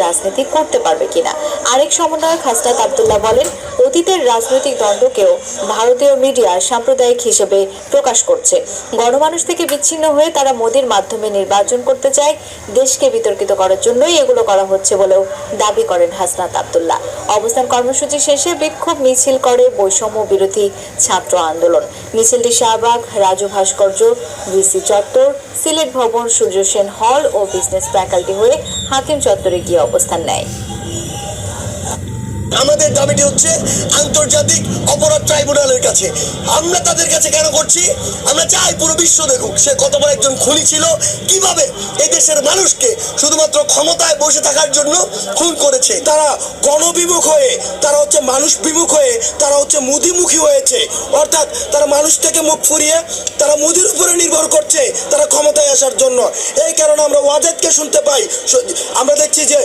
রাজনীতি করতে পারবে কিনা। আরেক সমন্বয়ক হাসনাত আব্দুল্লাহ বলেন, অতীতের রাজনৈতিক দ্বন্দ্বকেও ভারতীয় মিডিয়া সাম্প্রদায়িক হিসেবে প্রকাশ করছে। গণমানুষ থেকে বিচ্ছিন্ন হয়ে তারা মোদির মাধ্যমে নির্বাচন করতে চায়। দেশকে বিতর্কিত করার জন্যই এগুলো করা হচ্ছে বলেও দাবি করেন হাসনাত আব্দুল্লাহ। অবস্থান কর্মসূচি শেষে বিক্ষোভ মিছিল করে বৈষম্য বিরোধী ছাত্র আন্দোলন। মিছিলটি শাহবাগ, রাজু ভাস্কর্য, ভিসি চত্বর, সিলেট ভবন, সূর্য সেন হল ও বিজনেস ফ্যাকাল্টি হয়ে হাকিম চত্বরে গিয়ে অবস্থান নেয়। আমাদের দাবিটি হচ্ছে আন্তর্জাতিক অপরাধ ট্রাইব্যুনালের কাছে। আমরা তাদের কাছে কেন করছি? আমরা চাই পুরো বিশ্ব দেখুক সে কত বড় একজন খুনি ছিল, কিভাবে এই দেশের মানুষকে শুধুমাত্র ক্ষমতায় বসে থাকার জন্য খুন করেছে। তারা গণবিমুখ হয়ে, তারা হচ্ছে মানুষ বিমুখ হয়ে, তারা হচ্ছে মোদিমুখী হয়েছে। অর্থাৎ তারা মানুষ থেকে মুখ ফুরিয়ে তারা মোদির উপরে নির্ভর করছে তারা ক্ষমতায় আসার জন্য। এই কারণে আমরা ওয়াজেদকে শুনতে পাই, আমরা দেখছি যে